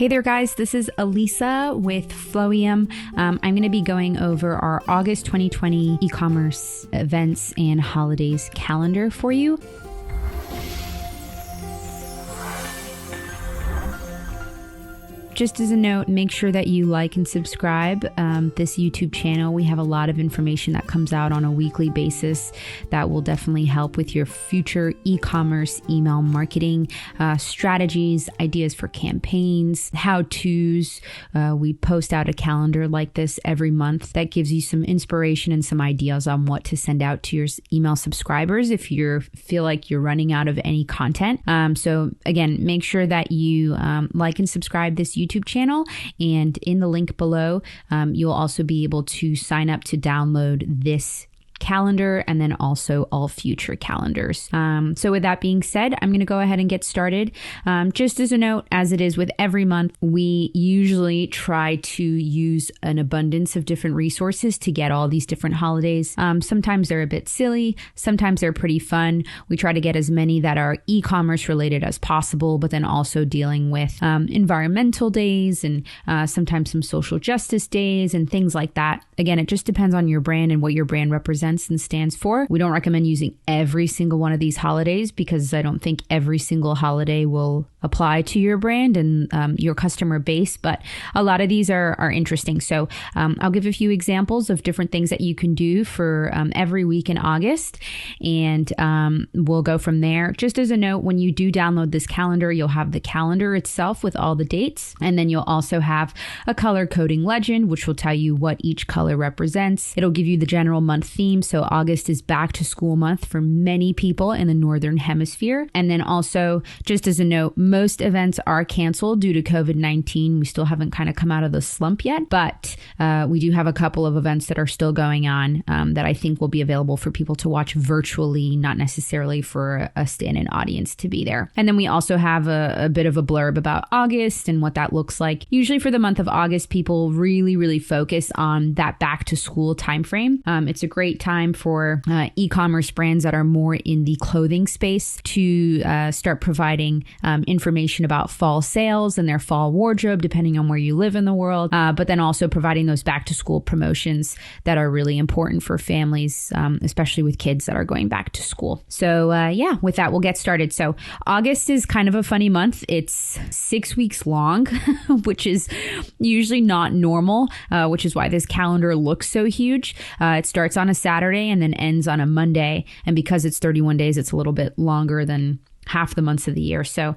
Hey there guys, this is Elisa with Flowium. I'm going to be going over our August 2020 e-commerce events and holidays calendar for you. Just as a note, make sure that you like and subscribe this YouTube channel. We have a lot of information that comes out on a weekly basis that will definitely help with your future e-commerce email marketing strategies, ideas for campaigns, how-tos. We post out a calendar like this every month that gives you some inspiration and some ideas on what to send out to your email subscribers if you feel like you're running out of any content. So again, make sure that you like and subscribe this YouTube channel, and in the link below, you'll also be able to sign up to download this calendar and then also all future calendars. So with that being said, I'm going to go ahead and get started. Just as a note, as it is with every month, we usually try to use an abundance of different resources to get all these different holidays. Sometimes they're a bit silly. Sometimes they're pretty fun. We try to get as many that are e-commerce related as possible, but then also dealing with environmental days and sometimes some social justice days and things like that. Again, it just depends on your brand and what your brand represents and stands for. We don't recommend using every single one of these holidays because I don't think every single holiday will apply to your brand and your customer base, but a lot of these are interesting. So I'll give a few examples of different things that you can do for every week in August, and we'll go from there. Just as a note, when you do download this calendar, you'll have the calendar itself with all the dates, and then you'll also have a color coding legend, which will tell you what each color represents. It'll give you the general month theme. So August is back to school month for many people in the Northern Hemisphere. And then also, just as a note, most events are canceled due to COVID-19. We still haven't kind of come out of the slump yet, but we do have a couple of events that are still going on that I think will be available for people to watch virtually, not necessarily for a stand-in audience to be there. And then we also have a bit of a blurb about August and what that looks like. Usually for the month of August, people really focus on that back to school timeframe. It's a great time for e-commerce brands that are more in the clothing space to start providing information about fall sales and their fall wardrobe, depending on where you live in the world, but then also providing those back to school promotions that are really important for families, especially with kids that are going back to school. So yeah, with that, we'll get started. So August is kind of a funny month. It's 6 weeks long, which is usually not normal, which is why this calendar looks so huge. It starts on a Saturday and then ends on a Monday. And because it's 31 days, it's a little bit longer than half the months of the year. So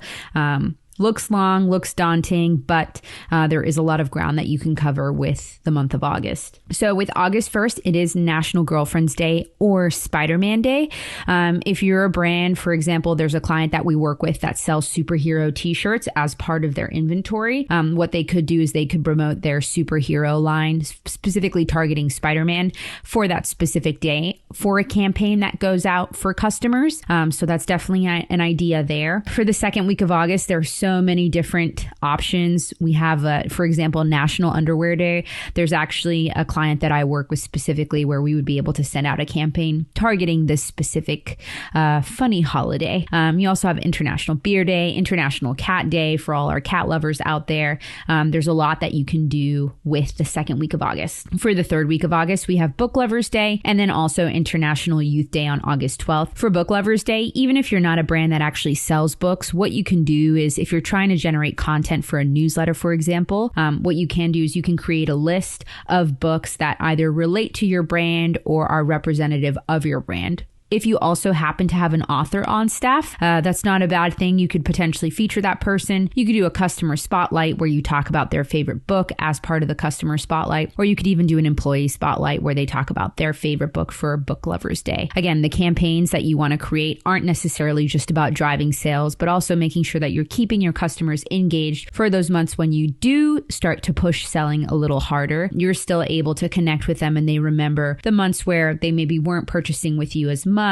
looks long, looks daunting, but there is a lot of ground that you can cover with the month of August. So with August 1st, it is National Girlfriend's Day or Spider-Man Day. If you're a brand, for example, there's a client that we work with that sells superhero t-shirts as part of their inventory. What they could do is they could promote their superhero line, specifically targeting Spider-Man for that specific day for a campaign that goes out for customers. So that's definitely an idea there. For the second week of August, there's so many different options. We have, for example, National Underwear Day. There's actually a client that I work with specifically where we would be able to send out a campaign targeting this specific funny holiday. You also have International Beer Day, International Cat Day for all our cat lovers out there. There's a lot that you can do with the second week of August. For the third week of August, we have Book Lovers Day and then also International Youth Day on August 12th. For Book Lovers Day, even if you're not a brand that actually sells books, what you can do is if you're trying to generate content for a newsletter, for example, what you can do is you can create a list of books that either relate to your brand or are representative of your brand. If you also happen to have an author on staff, that's not a bad thing. You could potentially feature that person. You could do a customer spotlight where you talk about their favorite book as part of the customer spotlight, or you could even do an employee spotlight where they talk about their favorite book for Book Lovers Day. Again, the campaigns that you want to create aren't necessarily just about driving sales, but also making sure that you're keeping your customers engaged for those months when you do start to push selling a little harder. You're still able to connect with them and they remember the months where they maybe weren't purchasing with you as much,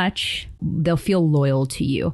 they'll feel loyal to you.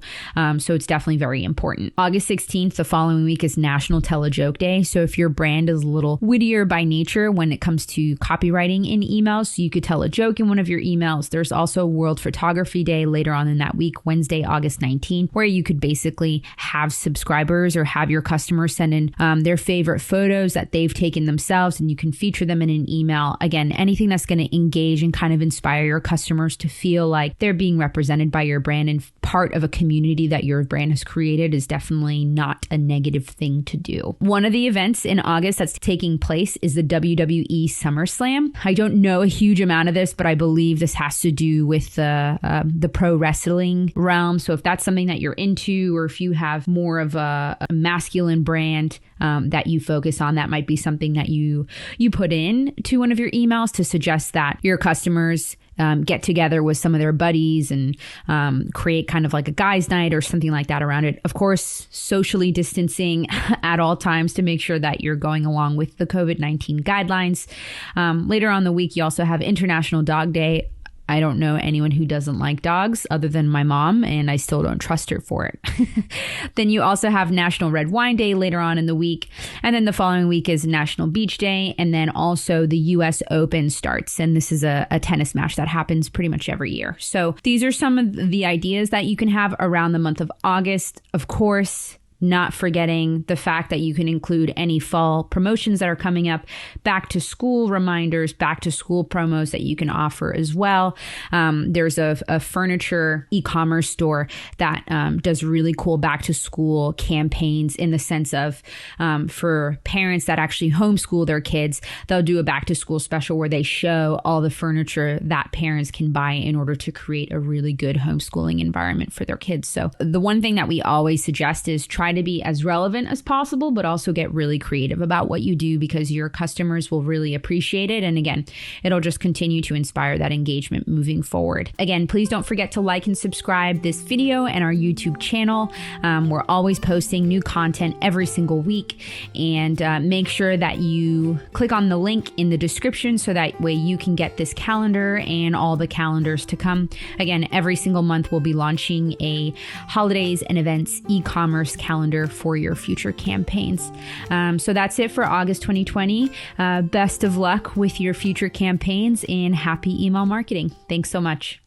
So it's definitely very important. August 16th, the following week, is National Tell a Joke Day. So if your brand is a little wittier by nature when it comes to copywriting in emails, so you could tell a joke in one of your emails. There's also World Photography Day later on in that week, Wednesday, August 19th, where you could basically have subscribers or have your customers send in their favorite photos that they've taken themselves, and you can feature them in an email. Again, anything that's going to engage and kind of inspire your customers to feel like they're being represented by your brand and part of a community that your brand has created is definitely not a negative thing to do. One of the events in August that's taking place is the WWE SummerSlam. I don't know a huge amount of this, but I believe this has to do with the pro wrestling realm. So if that's something that you're into, or if you have more of a masculine brand that you focus on, that might be something that you put in to one of your emails to suggest that your customers get together with some of their buddies and create kind of like a guys' night or something like that around it. Of course, socially distancing at all times to make sure that you're going along with the COVID-19 guidelines. Later on in the week, you also have International Dog Day. I don't know anyone who doesn't like dogs other than my mom, and I still don't trust her for it. Then you also have National Red Wine Day later on in the week. And then the following week is National Beach Day. And then also the US Open starts. And this is a tennis match that happens pretty much every year. So these are some of the ideas that you can have around the month of August. Of course, not forgetting the fact that you can include any fall promotions that are coming up, back to school reminders, back to school promos that you can offer as well. There's a furniture e-commerce store that does really cool back to school campaigns in the sense of for parents that actually homeschool their kids, they'll do a back to school special where they show all the furniture that parents can buy in order to create a really good homeschooling environment for their kids. So the one thing that we always suggest is try to be as relevant as possible, but also get really creative about what you do, because your customers will really appreciate it. And again, it'll just continue to inspire that engagement moving forward. Again, please don't forget to like and subscribe this video and our YouTube channel. We're always posting new content every single week, and make sure that you click on the link in the description so that way you can get this calendar and all the calendars to come. Again, every single month we'll be launching a holidays and events e-commerce calendar for your future campaigns. So that's it for August 2020. Best of luck with your future campaigns and happy email marketing. Thanks so much.